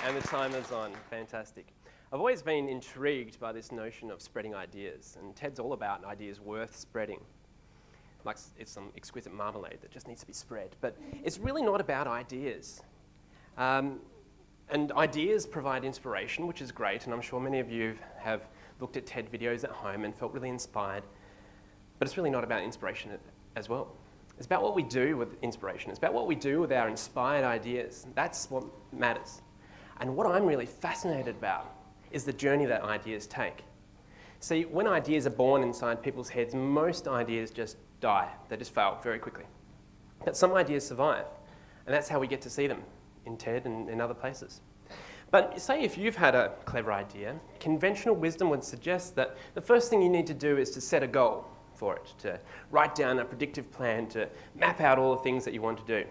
And the timer's on. Fantastic. I've always been intrigued by this notion of spreading ideas, and TED's all about ideas worth spreading. Like it's some exquisite marmalade that just needs to be spread. But it's really not about ideas. And ideas provide inspiration, which is great, and I'm sure many of you have looked at TED videos at home and felt really inspired. But it's really not about inspiration as well. It's about what we do with inspiration. It's about what we do with our inspired ideas. That's what matters. And what I'm really fascinated about is the journey that ideas take. See, when ideas are born inside people's heads, most ideas just die. They just fail very quickly. But some ideas survive, and that's how we get to see them in TED and in other places. But say if you've had a clever idea, conventional wisdom would suggest that the first thing you need to do is to set a goal for it, to write down a predictive plan, to map out all the things that you want to do.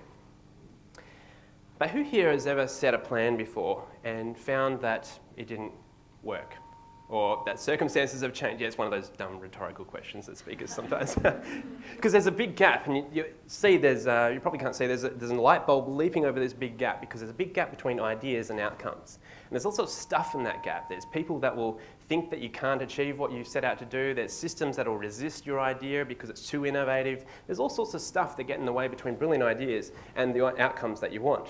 But who here has ever set a plan before and found that it didn't work? Or that circumstances have changed? Yeah, it's one of those dumb rhetorical questions that speakers sometimes. Because there's a big gap, and you see there's, you probably can't see, there's a light bulb leaping over this big gap because there's a big gap between ideas and outcomes. And there's also stuff in that gap. There's people that will think that you can't achieve what you set out to do. There's systems that will resist your idea because it's too innovative. There's all sorts of stuff that get in the way between brilliant ideas and the outcomes that you want.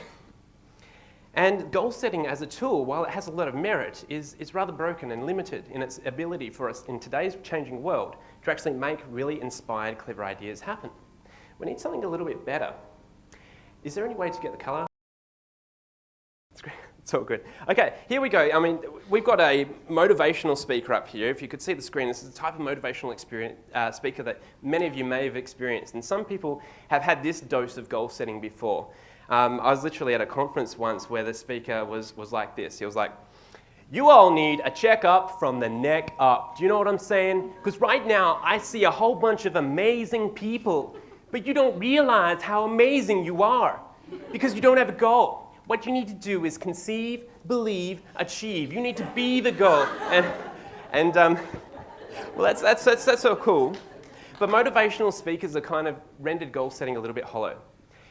And goal setting as a tool, while it has a lot of merit, is rather broken and limited in its ability for us in today's changing world to actually make really inspired, clever ideas happen. We need something a little bit better. Is there any way to get the colour? It's great. It's all good. Okay, here we go. I mean, we've got a motivational speaker up here. If you could see the screen, this is the type of motivational speaker that many of you may have experienced. And some people have had this dose of goal setting before. I was literally at a conference once where the speaker was like this. He was like, "You all need a checkup from the neck up." Do you know what I'm saying? Because right now I see a whole bunch of amazing people, but you don't realize how amazing you are because you don't have a goal. What you need to do is conceive, believe, achieve. You need to be the goal. Well, that's so cool. But motivational speakers are kind of rendered goal setting a little bit hollow.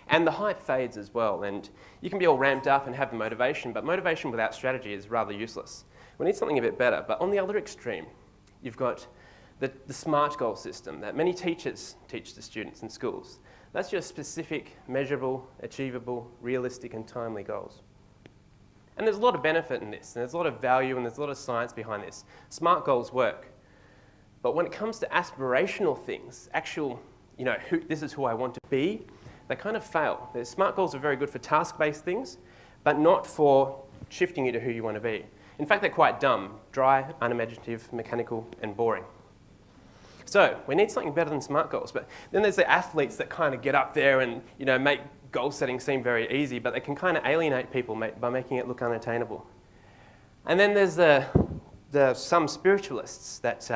And the hype fades as well, and you can be all ramped up and have the motivation, but motivation without strategy is rather useless. We need something a bit better. But on the other extreme, you've got the SMART goal system that many teachers teach to students in schools. That's your specific, measurable, achievable, realistic, and timely goals. And there's a lot of benefit in this, and there's a lot of value, and there's a lot of science behind this. SMART goals work. But when it comes to aspirational things, actual, this is who I want to be, they kind of fail. The SMART goals are very good for task-based things, but not for shifting you to who you want to be. In fact, they're quite dumb, dry, unimaginative, mechanical, and boring. So we need something better than SMART goals. But then there's the athletes that kind of get up there and make goal setting seem very easy, but they can kind of alienate people by making it look unattainable. And then there's some spiritualists that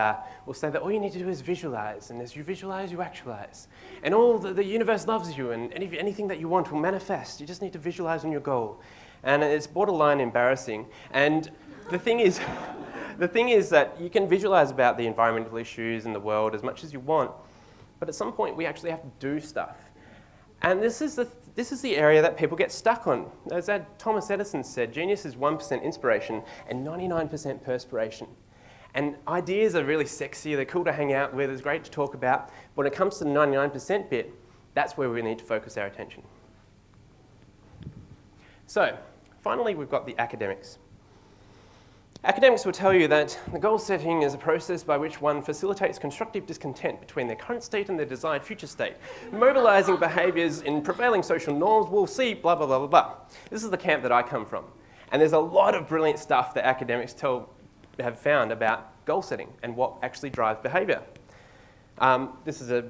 will say that all you need to do is visualize, and as you visualize, you actualize. And all the universe loves you, and anything that you want will manifest. You just need to visualize on your goal. And it's borderline embarrassing. And the thing is that you can visualize about the environmental issues in the world as much as you want, but at some point we actually have to do stuff. And this is the area that people get stuck on. As Thomas Edison said, genius is 1% inspiration and 99% perspiration. And ideas are really sexy, they're cool to hang out with, it's great to talk about, but when it comes to the 99% bit, that's where we need to focus our attention. So, finally we've got the academics. Academics will tell you that the goal setting is a process by which one facilitates constructive discontent between their current state and their desired future state, mobilizing behaviors in prevailing social norms will see blah, blah, blah, blah, blah. This is the camp that I come from. And there's a lot of brilliant stuff that academics have found about goal setting and what actually drives behavior. This is a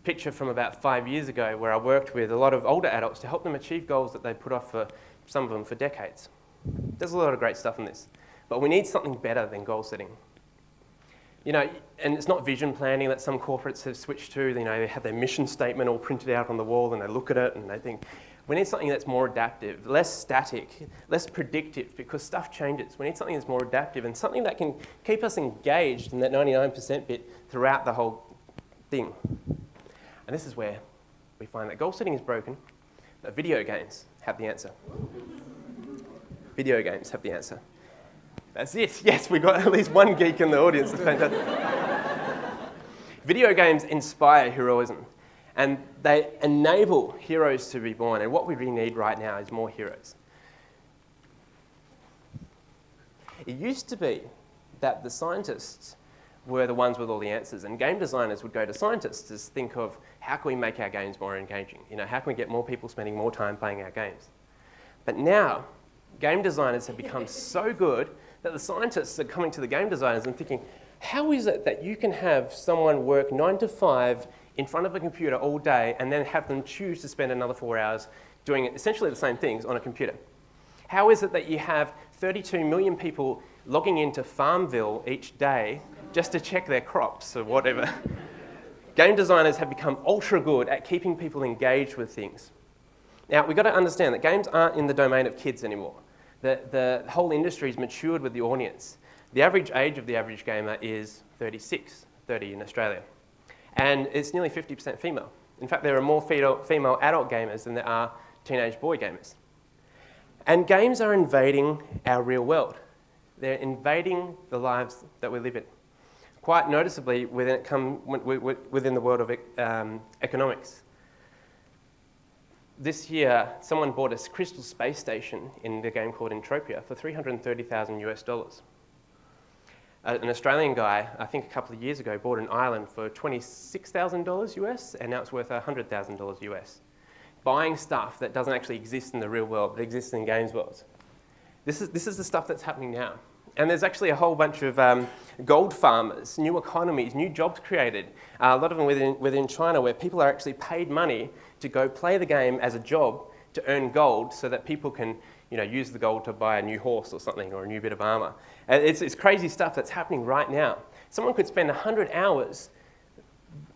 picture from about 5 years ago where I worked with a lot of older adults to help them achieve goals that they put off for some of them for decades. There's a lot of great stuff in this. But we need something better than goal setting. And it's not vision planning that some corporates have switched to. They have their mission statement all printed out on the wall and they look at it and they think, we need something that's more adaptive, less static, less predictive, because stuff changes. We need something that's more adaptive and something that can keep us engaged in that 99% bit throughout the whole thing. And this is where we find that goal setting is broken, but video games have the answer. Video games have the answer. That's it. Yes, we've got at least one geek in the audience. It's fantastic. Video games inspire heroism, and they enable heroes to be born. And what we really need right now is more heroes. It used to be that the scientists were the ones with all the answers, and game designers would go to scientists to think of how can we make our games more engaging? How can we get more people spending more time playing our games? But now, game designers have become so good that the scientists are coming to the game designers and thinking, how is it that you can have someone work 9 to 5 in front of a computer all day and then have them choose to spend another 4 hours doing essentially the same things on a computer? How is it that you have 32 million people logging into Farmville each day just to check their crops or whatever? Game designers have become ultra good at keeping people engaged with things. Now, we've got to understand that games aren't in the domain of kids anymore. The whole industry's matured with the audience. The average age of the average gamer is 36, 30 in Australia. And it's nearly 50% female. In fact, there are more female adult gamers than there are teenage boy gamers. And games are invading our real world. They're invading the lives that we live in. Quite noticeably within the world of economics. This year, someone bought a crystal space station in the game called Entropia for $330,000 US. An Australian guy, I think a couple of years ago, bought an island for $26,000 US, and now it's worth $100,000 US. Buying stuff that doesn't actually exist in the real world, but exists in games worlds. This is the stuff that's happening now. And there's actually a whole bunch of gold farmers, new economies, new jobs created, a lot of them within China, where people are actually paid money to go play the game as a job to earn gold so that people can use the gold to buy a new horse or something, or a new bit of armor. And it's crazy stuff that's happening right now. Someone could spend 100 hours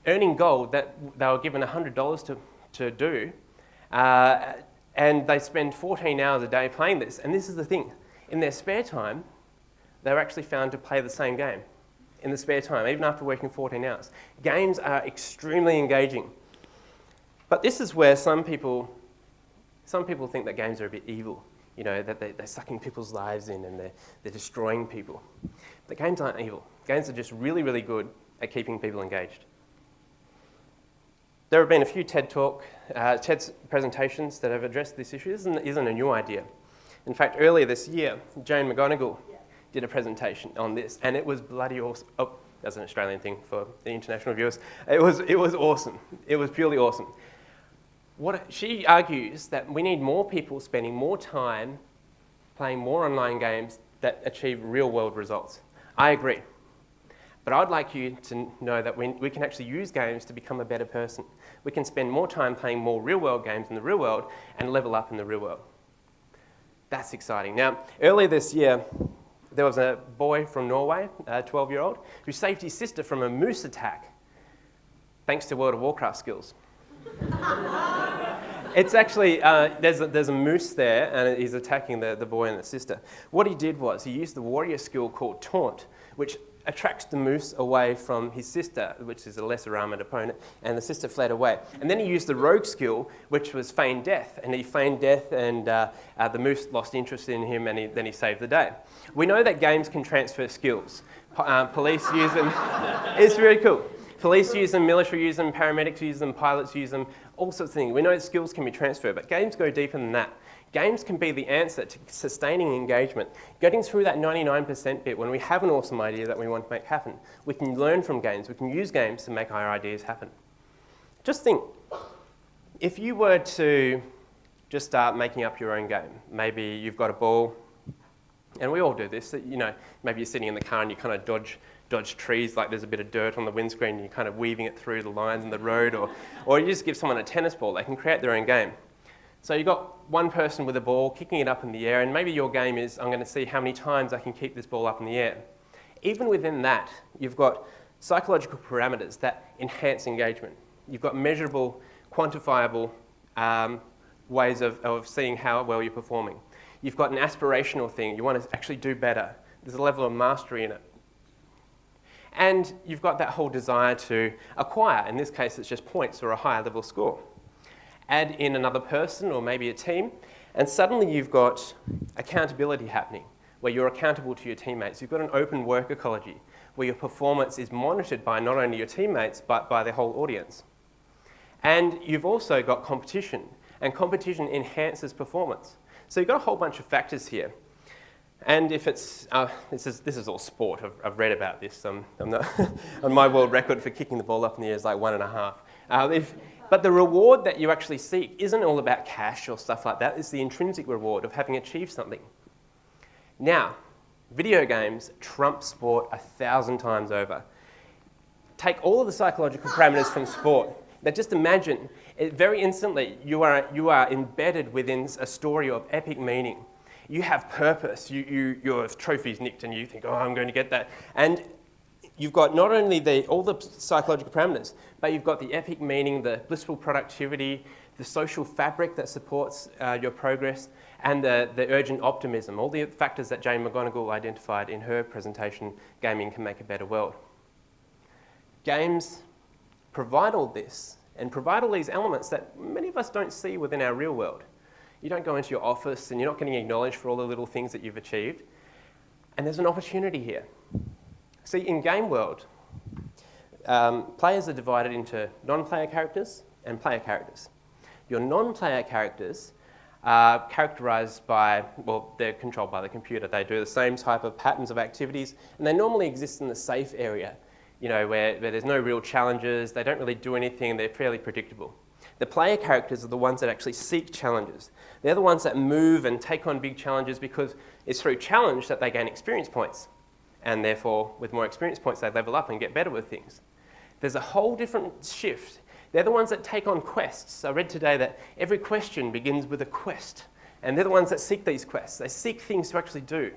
earning gold that they were given $100 to do, and they spend 14 hours a day playing this. And this is the thing. In their spare time, they're actually found to play the same game in the spare time, even after working 14 hours. Games are extremely engaging. But this is where some people think that games are a bit evil, that they're sucking people's lives in and they're destroying people. But games aren't evil. Games are just really, really good at keeping people engaged. There have been a few TED's presentations that have addressed this issue. This isn't a new idea. In fact, earlier this year, Jane McGonigal did a presentation on this, and it was bloody awesome. Oh, that's an Australian thing for the international viewers. It was awesome. It was purely awesome. She argues that we need more people spending more time playing more online games that achieve real-world results. I agree. But I'd like you to know that we can actually use games to become a better person. We can spend more time playing more real-world games in the real world and level up in the real world. That's exciting. Now, earlier this year, there was a boy from Norway, a 12-year-old, who saved his sister from a moose attack thanks to World of Warcraft skills. It's actually, there's a moose there, and he's attacking the boy and the sister. What he did was he used the warrior skill called Taunt, which attracts the moose away from his sister, which is a lesser armoured opponent, and the sister fled away. And then he used the rogue skill, which was feign death, and he feigned death, and the moose lost interest in him, and then he saved the day. We know that games can transfer skills. Police use them. It's very cool. Police use them, military use them, paramedics use them, pilots use them, all sorts of things. We know that skills can be transferred, but games go deeper than that. Games can be the answer to sustaining engagement, getting through that 99% bit when we have an awesome idea that we want to make happen. We can learn from games. We can use games to make our ideas happen. Just think, if you were to just start making up your own game, maybe you've got a ball, and we all do this, maybe you're sitting in the car and you kind of dodge trees, like there's a bit of dirt on the windscreen and you're kind of weaving it through the lines in the road, or you just give someone a tennis ball, they can create their own game. So you've got one person with a ball kicking it up in the air, and maybe your game is, I'm going to see how many times I can keep this ball up in the air. Even within that, you've got psychological parameters that enhance engagement. You've got measurable, quantifiable ways of seeing how well you're performing. You've got an aspirational thing. You want to actually do better. There's a level of mastery in it. And you've got that whole desire to acquire. In this case, it's just points or a higher level score. Add in another person or maybe a team, And suddenly you've got accountability happening, where you're accountable to your teammates. You've got an open work ecology, where your performance is monitored by not only your teammates, but by the whole audience. And you've also got competition, and competition enhances performance. So you've got a whole bunch of factors here. And if it's, this is all sport, I've read about this. I'm not on my world record for kicking the ball up in the air is like 1.5. But the reward that you actually seek isn't all about cash or stuff like that. It's the intrinsic reward of having achieved something. Now, video games trump sport 1,000 times over. Take all of the psychological parameters from sport. Now just imagine, very instantly, you are embedded within a story of epic meaning. You have purpose. Your trophy's nicked and you think, oh, I'm going to get that. And you've got not only all the psychological parameters, but you've got the epic meaning, the blissful productivity, the social fabric that supports your progress, and the urgent optimism, all the factors that Jane McGonigal identified in her presentation, Gaming Can Make a Better World. Games provide all this and provide all these elements that many of us don't see within our real world. You don't go into your office and you're not getting acknowledged for all the little things that you've achieved. And there's an opportunity here. See, in game world, players are divided into non-player characters and player characters. Your non-player characters are characterized by, well, they're controlled by the computer. They do the same type of patterns of activities, and they normally exist in the safe area, you know, where there's no real challenges, they don't really do anything, they're fairly predictable. The player characters are the ones that actually seek challenges. They're the ones that move and take on big challenges because it's through challenge that they gain experience points. And therefore, with more experience points, they level up and get better with things. There's a whole different shift. They're the ones that take on quests. I read today that every question begins with a quest. And they're the ones that seek these quests. They seek things to actually do.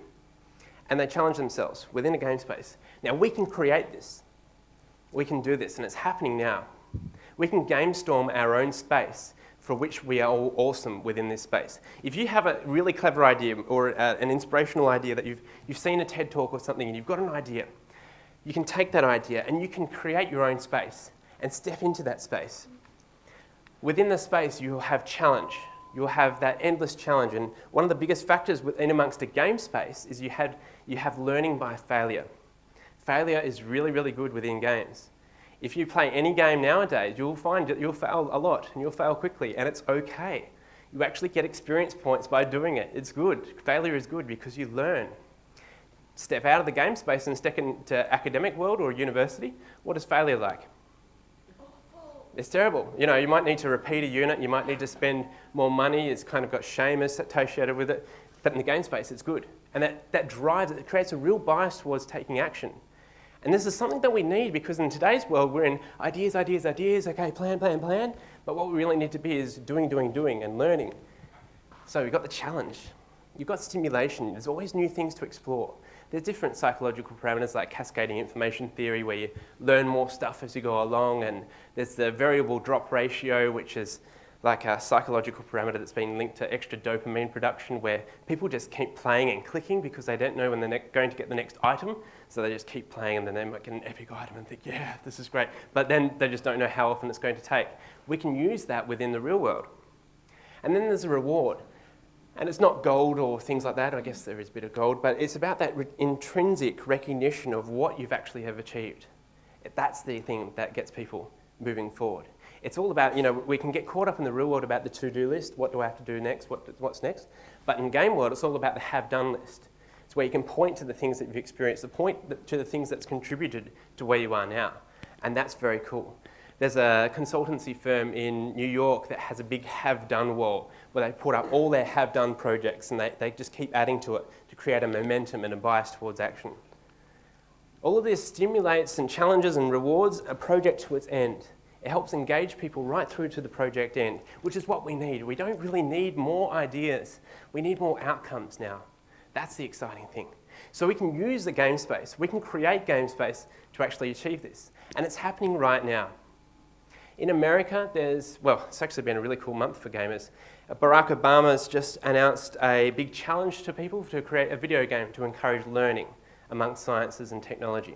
And they challenge themselves within a game space. Now, we can create this. We can do this, and it's happening now. We can game storm our own space for which we are all awesome within this space. If you have a really clever idea or an inspirational idea that you've seen a TED talk or something and you've got an idea, you can take that idea and you can create your own space and step into that space. Within the space, you'll have challenge. You'll have that endless challenge. And one of the biggest factors within amongst a game space is you have learning by failure. Failure is really, really good within games. If you play any game nowadays, you'll find that you'll fail a lot and you'll fail quickly, and it's okay. You actually get experience points by doing it. It's good. Failure is good because you learn. Step out of the game space and step into academic world or university. What is failure like? It's terrible. You know, you might need to repeat a unit, you might need to spend more money, it's kind of got shame associated with it, but in the game space it's good. And that drives it, it creates a real bias towards taking action. And this is something that we need because in today's world we're in ideas, okay, plan. But what we really need to be is doing, and learning. So we've got the challenge. You've got stimulation. There's always new things to explore. There's different psychological parameters like cascading information theory where you learn more stuff as you go along, and there's the variable drop ratio, which is like a psychological parameter that's been linked to extra dopamine production where people just keep playing and clicking because they don't know when they're going to get the next item, so they just keep playing and then they might get an epic item and think, yeah, this is great, but then they just don't know how often it's going to take. We can use that within the real world. And then there's a reward. And it's not gold or things like that. I guess there is a bit of gold, but it's about that intrinsic recognition of what you've actually have achieved. That's the thing that gets people moving forward. It's all about, you know, we can get caught up in the real world about the to-do list. What do I have to do next? What's next? But in game world, it's all about the have-done list. It's where you can point to the things that you've experienced, point to the things that's contributed to where you are now. And that's very cool. There's a consultancy firm in New York that has a big have-done wall where they put up all their have-done projects and they just keep adding to it to create a momentum and a bias towards action. All of this stimulates and challenges and rewards a project to its end. It helps engage people right through to the project end, which is what we need. We don't really need more ideas. We need more outcomes now. That's the exciting thing. So we can use the game space. We can create game space to actually achieve this. And it's happening right now. In America, it's actually been a really cool month for gamers. Barack Obama's just announced a big challenge to people to create a video game to encourage learning amongst sciences and technology.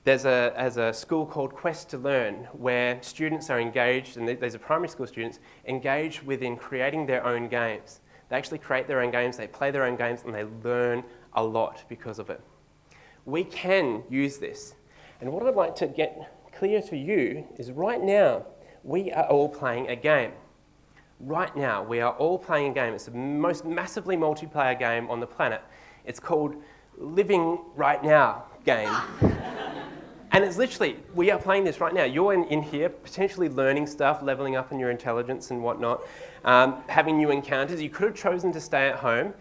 There's a school called Quest to Learn where students are engaged, and these are primary school students, engaged within creating their own games. They actually create their own games, they play their own games, and they learn a lot because of it. We can use this. And what I'd like to get clear to you is right now, we are all playing a game. Right now, we are all playing a game. It's the most massively multiplayer game on the planet. It's called Living Right Now game. And it's literally, we are playing this right now. You're in here, potentially learning stuff, leveling up in your intelligence and whatnot, having new encounters. You could have chosen to stay at home.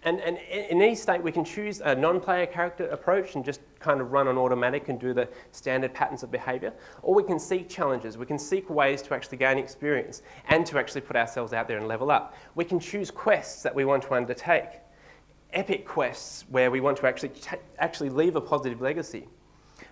And in any state, we can choose a non-player character approach and just kind of run on automatic and do the standard patterns of behavior. Or we can seek challenges. We can seek ways to actually gain experience and to actually put ourselves out there and level up. We can choose quests that we want to undertake. Epic quests where we want to actually leave a positive legacy.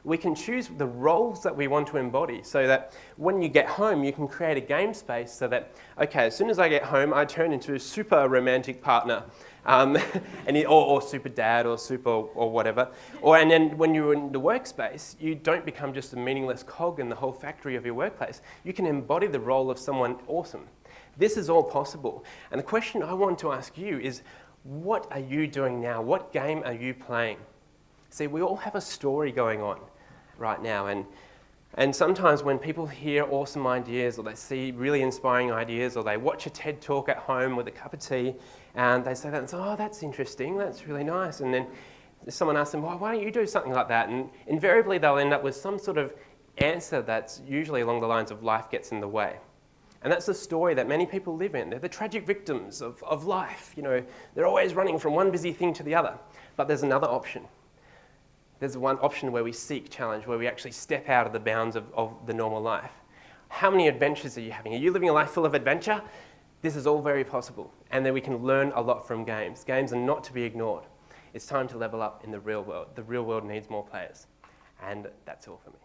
We can choose the roles that we want to embody so that when you get home, you can create a game space so that, okay, as soon as I get home, I turn into a super romantic partner, or super dad or super or whatever. And then when you're in the workspace, you don't become just a meaningless cog in the whole factory of your workplace. You can embody the role of someone awesome. This is all possible. And the question I want to ask you is, what are you doing now? What game are you playing? See, we all have a story going on right now, and sometimes when people hear awesome ideas or they see really inspiring ideas or they watch a TED talk at home with a cup of tea and they say that and say, oh, that's interesting, that's really nice, and then someone asks them, well, why don't you do something like that? And invariably they'll end up with some sort of answer that's usually along the lines of life gets in the way. And that's the story that many people live in. They're the tragic victims of life. You know, they're always running from one busy thing to the other. But there's another option. There's one option where we seek challenge, where we actually step out of the bounds of the normal life. How many adventures are you having? Are you living a life full of adventure? This is all very possible. And then we can learn a lot from games. Games are not to be ignored. It's time to level up in the real world. The real world needs more players. And that's all for me.